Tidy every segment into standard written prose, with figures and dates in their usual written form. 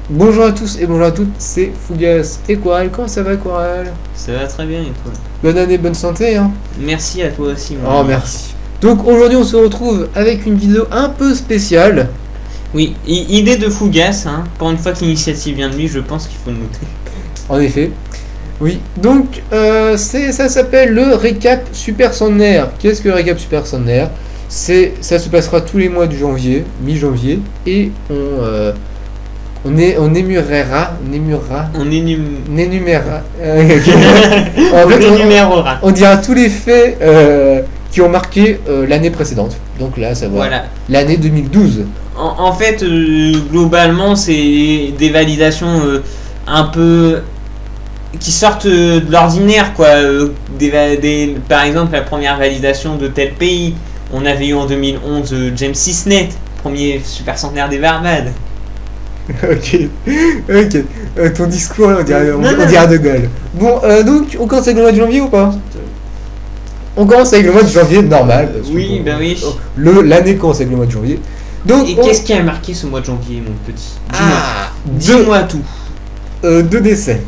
Bonjour à tous et bonjour à toutes, c'est Fougas et Quarel. Comment ça va, Quarel? Ça va très bien et toi? Bonne année, bonne santé, hein. Merci à toi aussi. Oh, merci. Donc aujourd'hui on se retrouve avec une vidéo un peu spéciale. Oui, idée de Fougas, hein. Pour une fois que l'initiative vient de lui, je pense qu'il faut le noter. En effet. Oui, donc ça s'appelle le récap super centenaire. Qu'est-ce que le récap super centenaire? Ça se passera tous les mois du janvier, mi-janvier, et on énumérera. On énumérera. on énumérera. On dira tous les faits qui ont marqué l'année précédente. Donc là, ça va. Voilà. L'année 2012. En fait, globalement, c'est des validations un peu qui sortent de l'ordinaire, quoi. Par exemple, la première validation de tel pays, on avait eu en 2011 James Sisnet, premier super centenaire des Barbades. Ok. Ton discours, on dirait De Gaulle. Bon, donc, on commence avec le mois de janvier ou pas? On commence avec le mois de janvier normal. Oui, ben oui. L'année commence avec le mois de janvier. Donc, et qu'est-ce qui a marqué ce mois de janvier, mon petit? Dis-moi tout. 2 décès.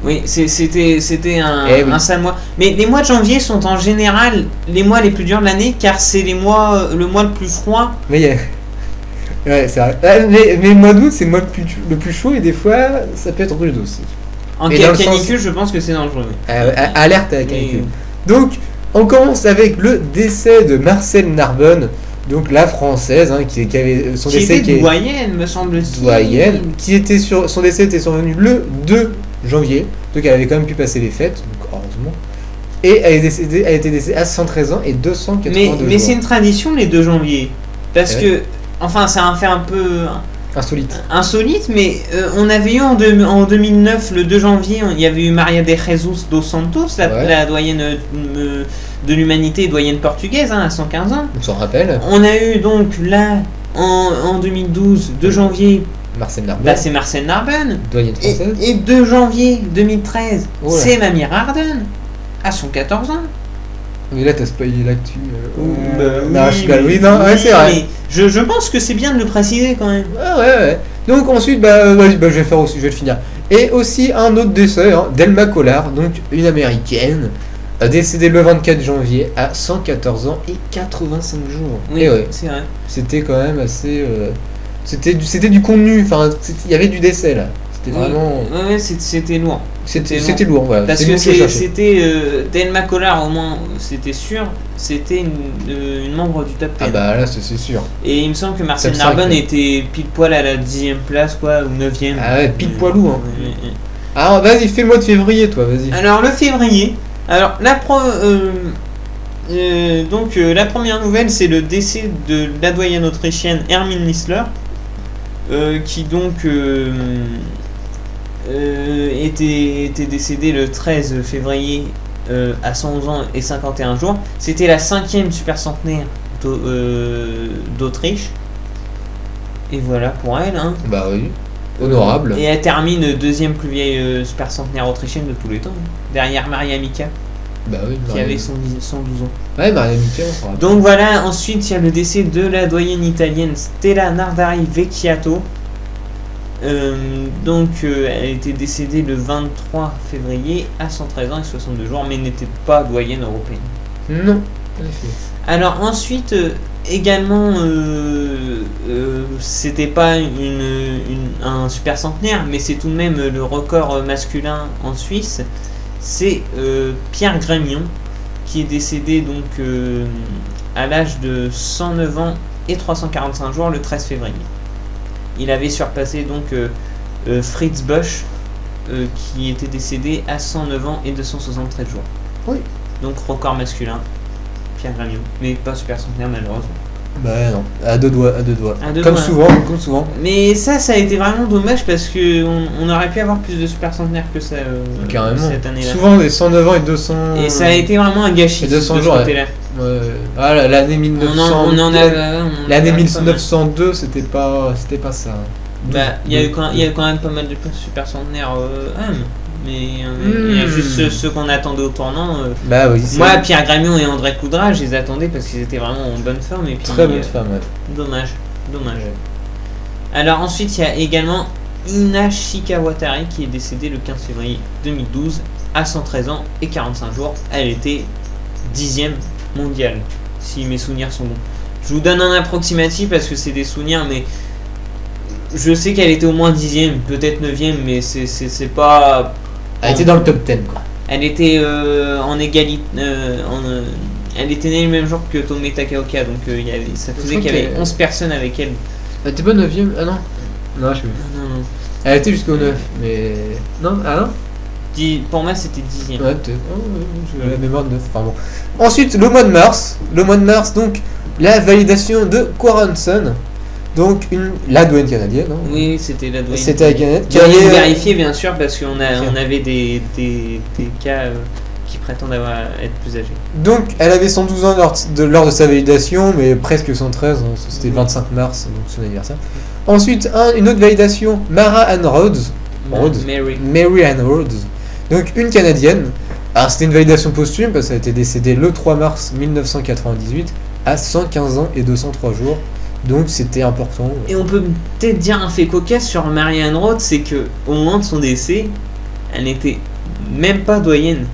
Oui, c'était un sale mois. Mais les mois de janvier sont en général les mois les plus durs de l'année, car c'est le mois le plus froid. Mais ouais, c'est vrai. Mais le mois d'août, c'est le mois le plus chaud et des fois, ça peut être rude aussi. En canicule, je pense que c'est dangereux. Alerte à la canicule. Donc, on commence avec le décès de Marcel Narbonne, donc la française, hein, qui avait son décès. Qui était doyenne, me semble-t-il. Doyenne, son décès était survenu le 2 janvier, donc elle avait quand même pu passer les fêtes, donc heureusement. Et elle était décédée à 113 ans et 282 jours. Mais c'est une tradition les 2 janvier. Parce que, enfin, ça a fait un peu insolite, mais on avait eu en 2009, le 2 janvier, il y avait eu Maria de Jesus dos Santos, la doyenne de l'humanité, doyenne portugaise, hein, à 115 ans. On s'en rappelle. On a eu donc là, en 2012, 2 janvier, Marcel Narbonne. Là, c'est Marcel Narbonne. Doyenne française. Et 2 janvier 2013, c'est Mamie Rardon, à 114 ans. Mais là, t'as spoilé l'actu. Oui, c'est vrai. Mais je pense que c'est bien de le préciser quand même. Ouais. Donc ensuite, je vais le finir. Et aussi un autre décès, hein, Delma Collard, donc une américaine, décédée le 24 janvier à 114 ans et 85 jours. Oui, c'est vrai. C'était quand même assez. C'était du contenu, enfin, il y avait du décès là. C'était vraiment. Ouais, c'était lourd. C'était lourd, voilà. Parce que c'était Delma Collard, au moins, c'était sûr, c'était une membre du top 10. Ah bah là, c'est sûr. Et il me semble que Marcel Narbonne était pile poil à la 10e place, quoi, ou 9e. Ah ouais, pile poilou, hein. Alors vas-y, fais le mois de février, toi, vas-y. Alors, le février, la première nouvelle, c'est le décès de la doyenne autrichienne Hermine Nissler, qui donc était décédée le 13 février à 111 ans et 51 jours. C'était la 5e super centenaire d'Autriche. Et voilà pour elle. Hein. Bah oui, honorable. Et elle termine 2e plus vieille super centenaire autrichienne de tous les temps, hein, derrière Maria Mika. Bah oui, qui avait 112 ans. Ouais, Maria Mika, on s'en rappelle. Donc voilà, ensuite il y a le décès de la doyenne italienne Stella Nardari Vecchiato. Elle était décédée le 23 février à 113 ans et 62 jours, mais n'était pas doyenne européenne. Non, en effet. Alors ensuite, également, c'était pas un super centenaire, mais c'est tout de même le record masculin en Suisse. C'est Pierre Grémion, qui est décédé donc à l'âge de 109 ans et 345 jours le 13 février. Il avait surpassé donc Fritz Busch, qui était décédé à 109 ans et 273 jours. Oui. Donc record masculin, Pierre Grémion, mais pas super centenaire malheureusement. Bah non, à deux doigts. Comme souvent. Mais ça a été vraiment dommage parce que on aurait pu avoir plus de super centenaires que ça cette année-là. Souvent des 109 ans et 200. Et ça a été vraiment un gâchis. Et 200 jours. L'année 1900. L'année 1902, c'était pas ça. Bah, il y a eu quand même pas mal de super centenaires. Mais il y a juste ceux qu'on attendait au tournant. Bah oui. Moi, Pierre Grémion et André Coudra, je les attendais parce qu'ils étaient vraiment en bonne forme. Et puis, très bonne forme, ouais. Dommage. Alors ensuite, il y a également Ina Shikawatari qui est décédée le 15 février 2012 à 113 ans et 45 jours. Elle était 10e mondiale, si mes souvenirs sont bons. Je vous donne un approximatif parce que c'est des souvenirs, mais je sais qu'elle était au moins 10e, peut-être 9e, mais c'est pas... Elle était dans le top 10, quoi. Elle était en égalité... elle était née le même jour que Tome Takaoka, donc ça faisait qu'il y avait 11 personnes avec elle. Elle était pas 9ème? Ah non. Non, je sais plus. Non. Elle était jusqu'au 9, mais... Non, ah non. Pour moi, c'était 10e. Ouais, peut-être. Oh, ouais, j'ai la mémoire de 9. Enfin bon. Ensuite, le mois de mars. Donc, la validation de Quaranson. Donc, la douane canadienne. Hein. Oui, c'était la douane. C'était la canadienne. Qui avait vérifié, bien sûr, parce qu'on avait des cas qui prétendent être plus âgés. Donc, elle avait 112 ans lors de sa validation, mais presque 113. Hein, c'était le 25 mars, donc son anniversaire. Ensuite, une autre validation, Mara Ann Rhodes. Mary Ann Rhodes. Donc, une canadienne. Alors, c'était une validation posthume parce qu'elle a été décédée le 3 mars 1998 à 115 ans et 203 jours. Donc, c'était important. Et on peut peut-être dire un fait cocasse sur Mary Ann Rhodes, c'est que au moment de son décès, elle n'était même pas doyenne.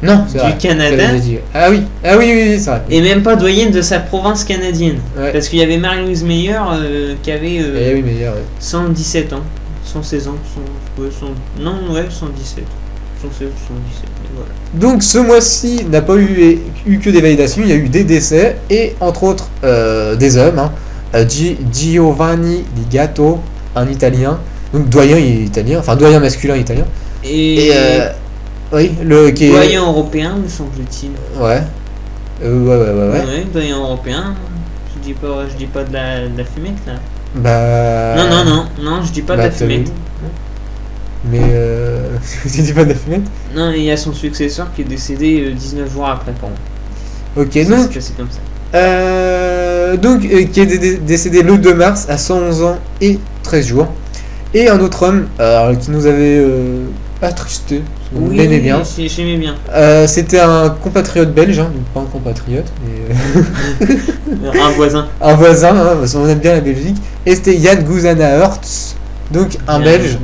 Non, c'est du vrai, Canada. Ah oui, oui, c'est vrai. Et même pas doyenne de sa province canadienne. Ouais. Parce qu'il y avait Marie-Louise Meyer qui avait 117 ans, 116 ans, 117. 116, 117, voilà. Donc ce mois-ci n'a pas eu que des validations, il y a eu des décès et entre autres des hommes. Hein. Giovanni Di Gatto, un Italien, donc doyen italien, enfin doyen masculin italien. Et oui, qui est doyen européen, me semble-t-il. Ouais. Ouais, doyen européen. Je dis pas de la fumette là. Bah. Non, je dis pas de la fumette. Mais tu dis pas de la fumette? Non, il y a son successeur qui est décédé 19 jours après pour moi. Ok, donc c'est comme ça. Qui est décédé le 2 mars à 111 ans et 13 jours. Et un autre homme qui nous avait attristé, oui, l'aimait bien. J'aimais bien. C'était un compatriote belge, hein, donc pas un compatriote, mais un voisin. Un voisin, hein, parce qu'on aime bien la Belgique. Et c'était Jan Guzana-Hurts, donc un Belge,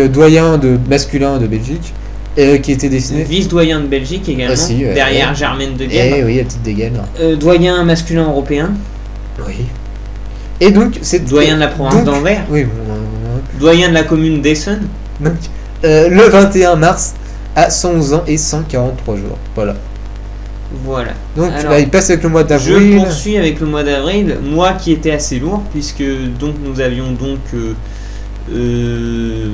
doyen masculin de Belgique, qui était décédé. Vice-doyen de Belgique également, aussi, derrière Germaine de Gaulle. Oui, la petite Degel. Doyen masculin européen. Oui. Et donc, c'est doyen de la province d'Anvers. Oui, doyen de la commune d'Essen. Donc, le 21 mars à 111 ans et 143 jours. Voilà. Donc, alors, il passe avec le mois d'avril. Je poursuis avec le mois d'avril, mois qui était assez lourd, puisque donc nous avions donc le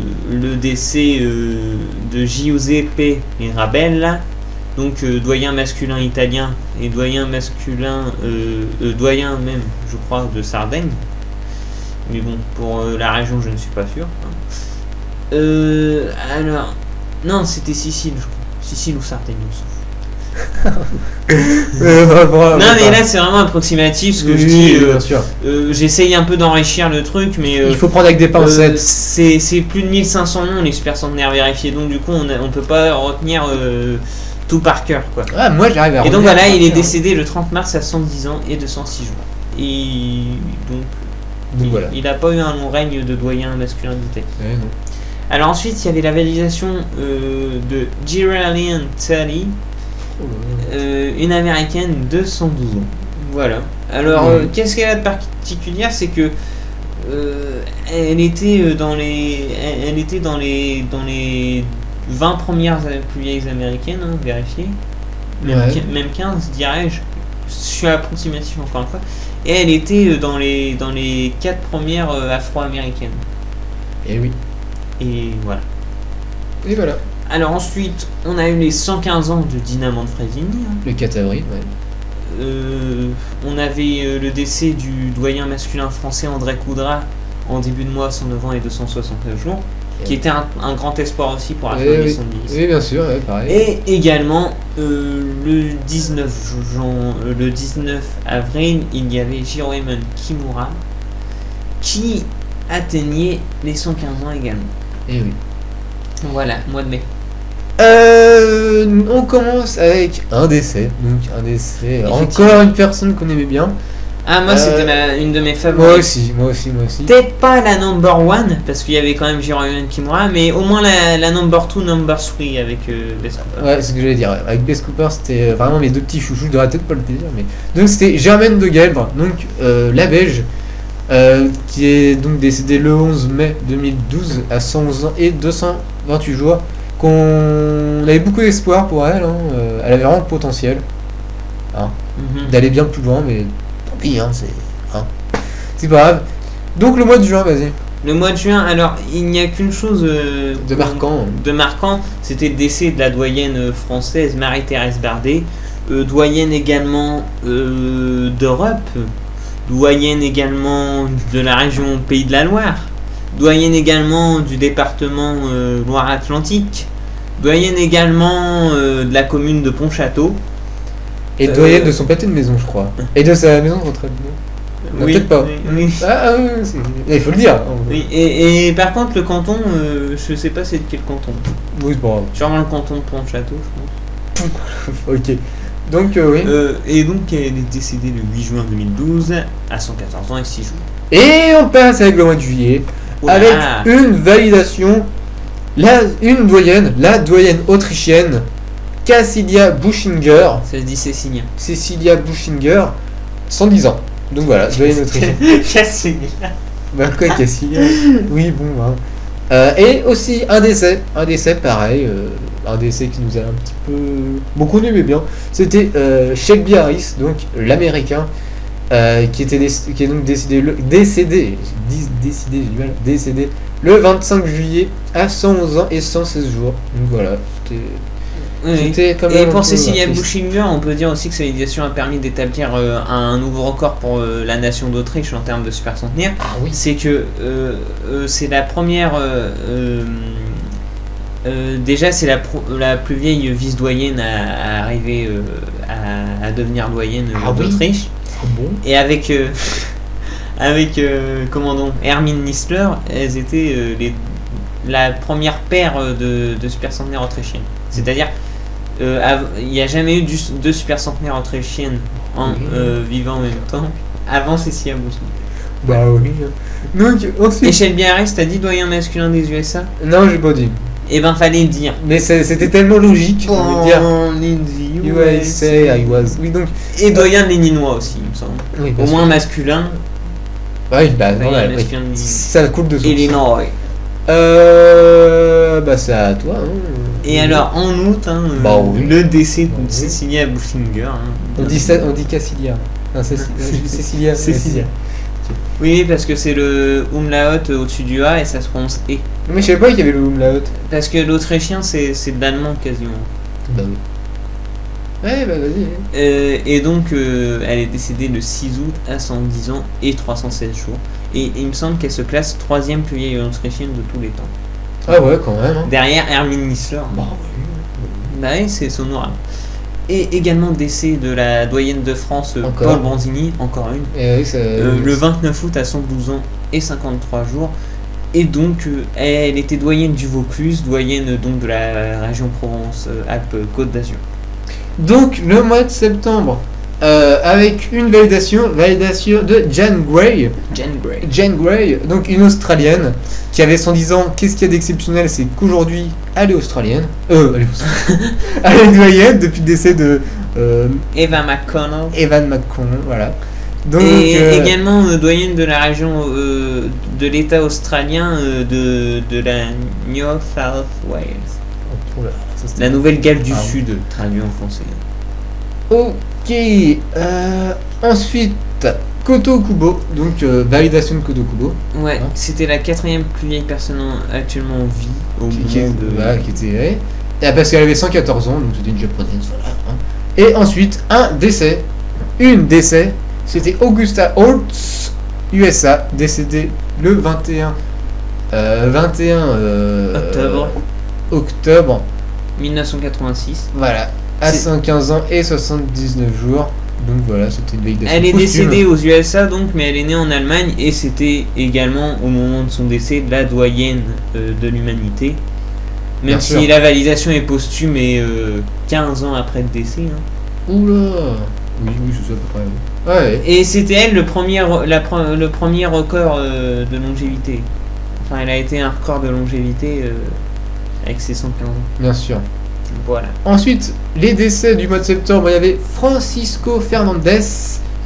décès de Giuseppe Mirabella, donc doyen masculin italien et doyen masculin, doyen même, je crois, de Sardaigne. Mais bon, pour la région, je ne suis pas sûr. Alors, non, c'était Sicile, je crois. Sicile ou Sardaigne, on s'en fout. Non, mais là, c'est vraiment approximatif ce que je dis. J'essaye un peu d'enrichir le truc, mais il faut prendre avec des pincettes. C'est plus de 1500 noms, les super centenaires vérifiés, donc du coup, on peut pas retenir tout par cœur, quoi. Ah, moi, j'arrive à. Et donc voilà, il est décédé le 30 mars à 110 ans et 206 jours. Et donc voilà. Il n'a pas eu un long règne de doyen masculin d'Italie. Non. Alors ensuite, il y avait la validation de Geraldine Talley, une américaine de 112 ans. Voilà. Alors, qu'est-ce qu'elle a de particulier, c'est que elle était dans les 20 premières plus vieilles américaines, hein, vérifiées. Même 15, dirais-je. Je suis approximatif encore une fois. Et elle était dans les 4 premières afro-américaines. Et oui. Et voilà. Et voilà. Alors ensuite, on a eu les 115 ans de Dina Manfredini. Hein. Le 4 avril, ouais. On avait le décès du doyen masculin français André Coudra en début de mois, 109 ans et 269 jours, qui était un grand espoir aussi pour la fin de son vie. Oui, bien sûr, pareil. Et également, le 19 avril, il y avait Hiroemon Kimura qui atteignait les 115 ans également. Et oui. Voilà, mois de mai. On commence avec un décès. Donc un décès. Encore une personne qu'on aimait bien. Ah, moi, c'était une de mes favorites. Moi aussi. Peut-être pas la number one, parce qu'il y avait quand même Hiroyuki Kimura, mais au moins la number 2, number 3 avec Bess Cooper. Ouais, c'est ce que j'allais dire. Avec Bess Cooper, c'était vraiment mes deux petits chouchous. Je devrais peut-être pas le dire, mais. Donc, c'était Germaine de Guelbre, donc la Belge, qui est donc décédée le 11 mai 2012 à 111 ans et 228 jours. Qu'on avait beaucoup d'espoir pour elle, hein. Elle avait vraiment le potentiel d'aller bien plus loin, mais tant pis, hein, c'est pas grave. Donc le mois de juin, vas-y. Le mois de juin, alors il n'y a qu'une chose de marquant, c'était le décès de la doyenne française Marie-Thérèse Bardet, doyenne également d'Europe, doyenne également de la région Pays de la Loire, doyenne également du département Loire-Atlantique, doyenne également de la commune de Pontchâteau. Et doyenne de son pâté de maison, je crois. Et de sa maison de retraite. Non, oui, peut-être pas. Oui. Il faut le dire. Oui, et par contre, le canton, je sais pas c'est de quel canton. Oui, c'est pas grave. Sûrement le canton de Pontchâteau, je pense. Ok. Donc, oui. Et donc, elle est décédée le 8 juin 2012 à 114 ans et 6 jours. Et on passe avec le mois de juillet. Avec une validation. La doyenne autrichienne. Cecilia Buschinger. Ça se dit Cécilia. Cecilia Buschinger, 110 ans. Donc voilà, doyenne autrichienne. Cecilia. Bah quoi, Cecilia. Oui, bon. Hein. Et aussi un décès pareil. Un décès qui nous a un petit peu beaucoup connu, mais bien. C'était Shelby Harris, donc l'américain, qui est donc décédé le 25 juillet à 111 ans et 116 jours. Donc voilà, c'était quand même. Et pour Cecilia Buschinger, on peut dire aussi que sa validation a permis d'établir un nouveau record pour la nation d'Autriche en termes de super centenaire. Ah oui. C'est que c'est la première. Déjà, c'est la plus vieille vice-doyenne à arriver à devenir doyenne d'Autriche. Ah bon. Et avec Hermine Nistler, elles étaient la première paire de super centenaires autrichiennes. C'est-à-dire, il n'y a jamais eu deux super centenaires autrichiennes vivant en même temps avant Cecilia Buschinger. Bah oui. Donc, ensuite... Et Shelby Harris, t'as dit doyen masculin des USA? Non, j'ai pas dit. Eh ben, fallait le dire. Mais c'était tellement logique de dire. USA, I was. Oui, donc. Et doyen léninois aussi, il me semble. Oui, au moins masculin. Oui, bah non, ça coule de source. Illinois. Bah c'est à toi. Hein. Et alors en août, le décès de Cecilia Buschinger. On dit Cecilia. Non, Cecilia. Oui, parce que c'est le umlaut au-dessus du A et ça se prononce E. Mais je savais pas qu'il y avait le umlaut. Parce que l'autrichien c'est l'allemand quasiment. Bah oui. Ouais, bah vas-y. Et donc elle est décédée le 6 août à 110 ans et 316 jours. Et il me semble qu'elle se classe 3ème plus vieille autrichienne de tous les temps. Ah ouais, quand même. Hein. Derrière Hermine Nistler. Bah oui. Bah oui, c'est honorable. Et également décès de la doyenne de France, encore. Paul Branzini, encore une. Et oui, le 29 août à 112 ans et 53 jours. Et donc, elle était doyenne du Vaucluse, doyenne donc de la région Provence-Alpes-Côte d'Azur. Donc, le mois de septembre, avec une validation de Jane Grey. Jane Grey, donc une Australienne qui avait 110 ans. Qu'est-ce qu'il y a d'exceptionnel, c'est qu'aujourd'hui, elle est australienne. Elle est doyenne depuis le décès de Evan McConnell. Voilà. Donc, et également doyenne de la région de l'État australien de la New South Wales. La Nouvelle-Galles du Sud, traduit en français. Ok. Ensuite, Koto Kubo. Donc, validation de Koto Kubo. Ouais, c'était la 4ème plus vieille personne actuellement en vie au monde. Qui était. Parce qu'elle avait 114 ans, donc c'était une japonaise. Voilà, hein. Et ensuite, une décès. C'était Augusta Holtz, USA, décédée le 21 octobre 1986. Voilà, à 115 ans et 79 jours. Donc voilà, c'était une validation. Elle est décédée aux USA donc, mais elle est née en Allemagne et c'était également au moment de son décès la doyenne de l'humanité. Même si la validation est posthume et 15 ans après le décès. Hein. Oula. Oui, c'est ça à peu près. Ouais. Et c'était elle le premier record de longévité. Enfin, elle a été un record de longévité avec ses 115 ans. Bien sûr. Voilà. Ensuite, les décès du mois de septembre, il y avait Francisco Fernandez,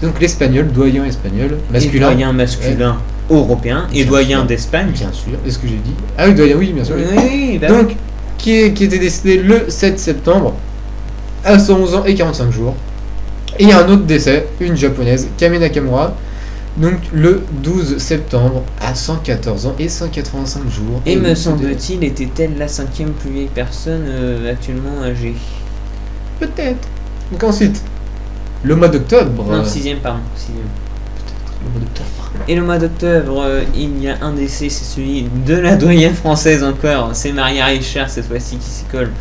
donc l'espagnol, doyen espagnol, masculin. Et doyen masculin européen et Bien doyen sûr. d'Espagne. Bien sûr, est-ce que j'ai dit? Ah oui, doyen, oui, bien sûr. Oui, bah Donc, qui était décédé le 7 septembre, à 111 ans et 45 jours. Et il y a un autre décès, une japonaise, Kame Nakamura, donc le 12 septembre, à 114 ans et 185 jours. Et me décédé. semble-t-il, était-elle la 5e plus vieille personne actuellement âgée? Peut-être. Donc ensuite, le mois d'octobre. Non, 6e, pardon. 6e. Le mois d'octobre. Et le mois d'octobre, il y a un décès, c'est celui de la doyenne française encore. C'est Maria Richard cette fois-ci qui s'y colle.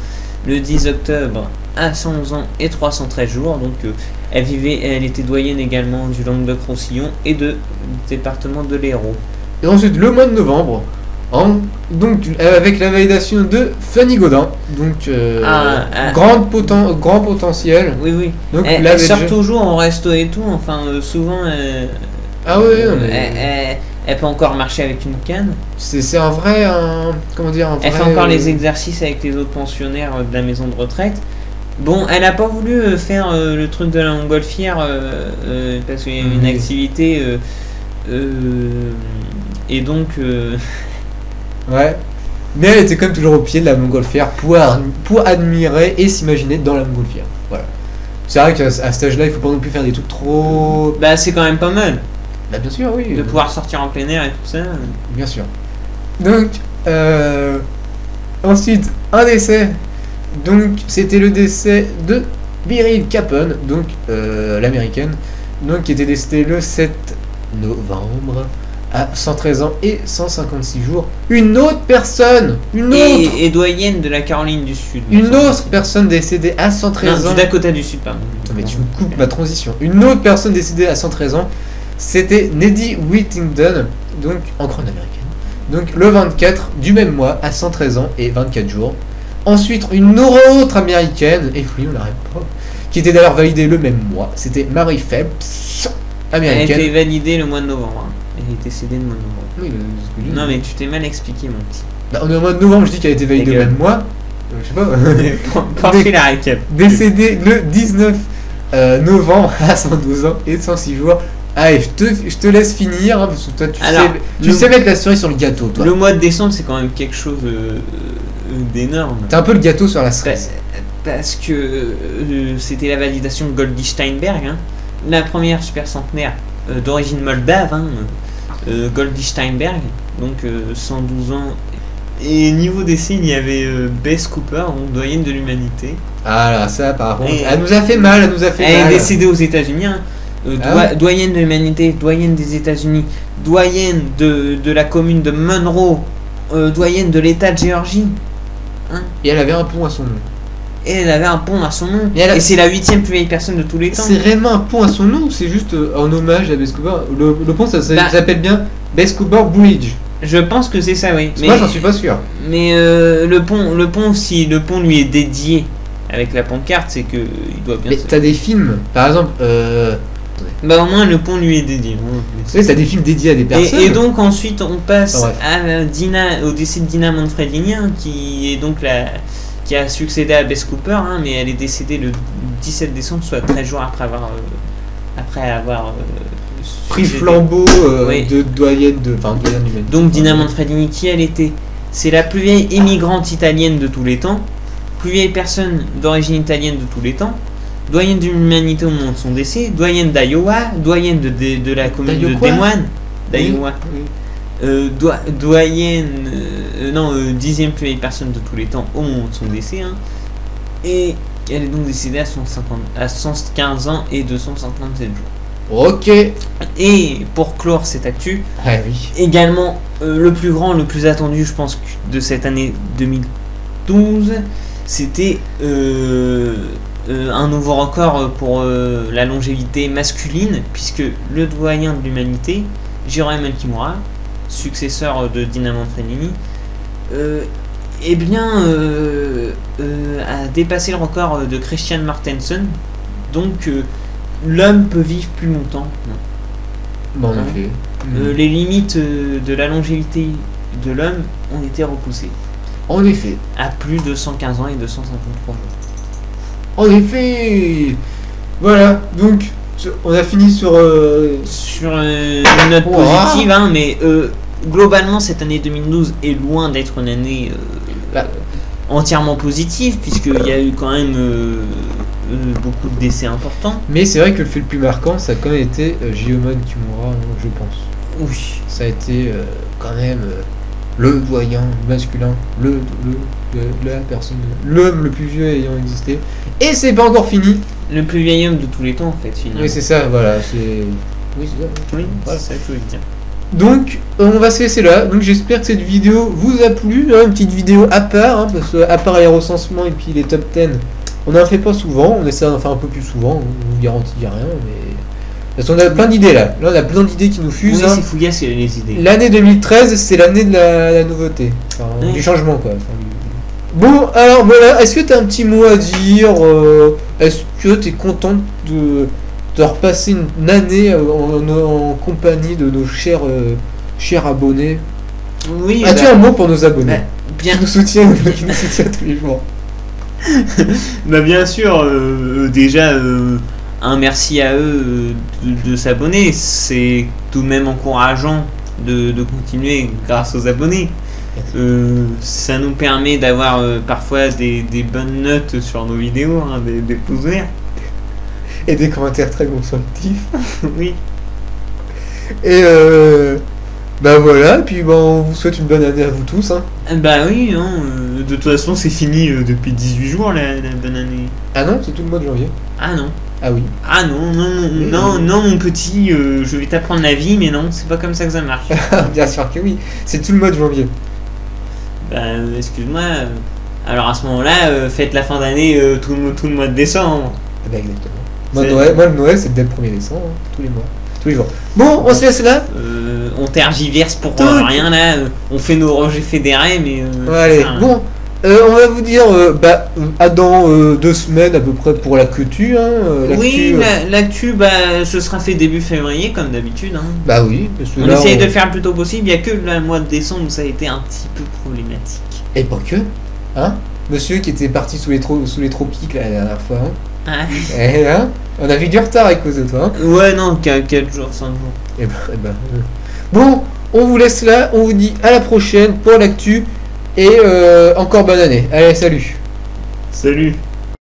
Le 10 octobre, à 111 ans et 313 jours. Donc elle était doyenne également du Languedoc-Roussillon et du département de l'Hérault. Et ensuite, le mois de novembre, donc avec la validation de Fanny Godin, donc grand potentiel. Oui, oui. Donc, Elle sort toujours en resto et tout. Enfin, souvent, ah oui, elle peut encore marcher avec une canne. c'est un vrai, comment dire, un vrai. Elle fait encore les exercices avec les autres pensionnaires de la maison de retraite. Bon, elle n'a pas voulu faire le truc de la montgolfière parce qu'il y a une activité et donc ouais, mais elle était quand même toujours au pied de la montgolfière pour admirer et s'imaginer dans la montgolfière. Voilà. C'est vrai qu'à cet âge-là, il faut pas non plus faire des trucs trop. Bah, c'est quand même pas mal. Bah bien sûr, oui. De pouvoir sortir en plein air et tout ça. Bien sûr. Donc, ensuite, un décès. Donc, c'était le décès de Beryl Capon, donc l'américaine, donc qui était décédée le 7 novembre à 113 ans et 156 jours. Une autre personne, et doyenne de la Caroline du Sud. une autre personne décédée à 113 ans. Du Dakota du Sud, pardon. Non, mais tu me coupes ma transition. Une autre personne décédée à 113 ans, c'était Neddy Whittington, donc en couronne américaine. Donc le 24 du même mois à 113 ans et 24 jours. Ensuite, une autre américaine, et oui, on l'arrête pas, qui était d'ailleurs validée le même mois, c'était Mary Phelps, américaine. Elle a été validée le mois de novembre. Hein. Elle est décédée le mois de novembre. Oui, c'est ce que je dis. Non, mais tu t'es mal expliqué, mon petit. Bah, on est au mois de novembre, je dis qu'elle a été validée le même mois. Je sais pas. Parfait la récap. Décédée le 19 novembre à 112 ans et 106 jours. Allez, je te laisse finir, hein, parce que toi, tu sais mettre la cerise sur le gâteau, toi. Le mois de décembre, c'est quand même quelque chose d'énorme. T'es un peu le gâteau sur la cerise. Parce que c'était la validation de Goldie Steinberg, hein, la première super centenaire d'origine moldave, hein, Goldie Steinberg, donc 112 ans. Et niveau décès, il y avait Bess Cooper, donc doyenne de l'humanité. Ah là, ça par contre, elle nous a fait mal, elle nous a fait mal. Elle est décédée aux États-Unis, hein. Doyenne de l'humanité, doyenne des États-Unis, doyenne de la commune de Monroe, doyenne de l'État de Géorgie. Hein. Et elle avait un pont à son nom. Et elle avait un pont à son nom. Et c'est la 8e plus vieille personne de tous les temps. C'est réellement un pont à son nom ou c'est juste en hommage à Bess Cooper? Le pont, ça s'appelle bien Bess Cooper Bridge. Je pense que c'est ça, oui. Mais moi, j'en suis pas sûr. Mais le pont, si le pont lui est dédié avec la pancarte, c'est que il doit bien. Mais t'as des films, par exemple. Bah au moins le pont lui est dédié. Oui, t'as des films dédiés à des personnes. Et donc ensuite on passe au décès de Dina Manfredini, hein, qui est donc qui a succédé à Bess Cooper, hein, mais elle est décédée le 17 décembre, soit 13 jours après avoir pris le flambeau de doyenne humaine. Donc Dina Manfredini, qui elle était? C'est la plus vieille émigrante italienne de tous les temps, plus vieille personne d'origine italienne de tous les temps, doyenne de l'humanité au moment de son décès, doyenne d'Iowa, doyenne de la commune de Des Moines, d'Iowa, doyenne, 10e plus vieille personne de tous les temps au moment de son décès, hein. Et elle est donc décédée à 115 ans et 257 jours. Ok. Et pour clore cette actu, également le plus grand, le plus attendu, je pense, de cette année 2012, c'était un nouveau record pour la longévité masculine, puisque le doyen de l'humanité, Jérôme Kimura, successeur de Dina Manfredini, a dépassé le record de Christian Martensen, donc l'homme peut vivre plus longtemps. Non. Bon, en Hein. effet. Les limites de la longévité de l'homme ont été repoussées En effet. à plus de 115 ans et 253 jours. En effet. Voilà, donc on a fini sur... Sur une note Ouah. positive, hein, mais globalement, cette année 2012 est loin d'être une année Bah, entièrement positive, puisqu'il y a eu quand même beaucoup de décès importants. mais c'est vrai que le fait le plus marquant, ça a quand même été Guillaume Kimura, je pense. Oui. Ça a été quand même le doyen masculin, la personne, l'homme le plus vieux ayant existé. Et c'est pas encore fini. Le plus vieil homme de tous les temps, en fait, finalement. Oui, c'est ça, voilà. Oui, c'est ça. Oui, Voilà. c'est ça que je voulais dire. Donc, on va se laisser là. Donc, j'espère que cette vidéo vous a plu. Hein, une petite vidéo à part, hein, parce que à part les recensements et puis les top 10, on n'en fait pas souvent. On essaie d'en faire un peu plus souvent. On vous garantit rien, mais parce qu'on a plein d'idées là. Là, on a plein d'idées qui nous Oui, fusent. Hein. c'est fouillasse les idées. L'année 2013, c'est l'année de la nouveauté, enfin, Oui. du changement quoi. Bon, alors voilà, est-ce que tu as un petit mot à dire est-ce que tu es content de repasser une année en compagnie de nos chers abonnés? Oui, As-tu un mot pour nos abonnés bah, bien, qui nous soutiennent tous les jours? bah bien sûr, déjà un merci à eux de s'abonner, c'est tout de même encourageant de continuer grâce aux abonnés. Ça nous permet d'avoir parfois des bonnes notes sur nos vidéos, hein, des pouces verts. Et des commentaires très constructifs. Oui. Et bah voilà, puis bah, on vous souhaite une bonne année à vous tous. Hein. Bah oui, hein, de toute façon c'est fini depuis 18 jours la bonne année. Ah non, c'est tout le mois de janvier. Ah non. Ah oui. Ah non, non, Oui. non, non mon petit, je vais t'apprendre la vie, mais non, c'est pas comme ça que ça marche. Bien sûr que oui, c'est tout le mois de janvier. Bah excuse-moi, alors à ce moment-là, faites la fin d'année tout le mois de décembre. Ah bah exactement. Moi, C'est- le Noël, c'est dès le 1er décembre, hein, tous les mois, tous les jours. Bon, on se laisse là. On tergiverse pour Tout. rien là, on fait nos rejets fédérés, mais... Allez, enfin, bon, on va vous dire à dans 2 semaines à peu près pour la culture. Hein, oui, l'actu, l'actu, bah, ce sera fait début février comme d'habitude. Hein. Bah oui, parce que On là, essaye de le faire le plus tôt possible, il n'y a que le mois de décembre où ça a été un petit peu problématique. Et pas que, hein. Monsieur qui était parti sous les tropiques là, la dernière fois. Hein. Ah. Et là, on a vu du retard à cause de toi. Hein. Ouais, non, 4 jours, 5 jours. Et bon, on vous laisse là, on vous dit à la prochaine pour l'actu et encore bonne année. Allez, salut. Salut.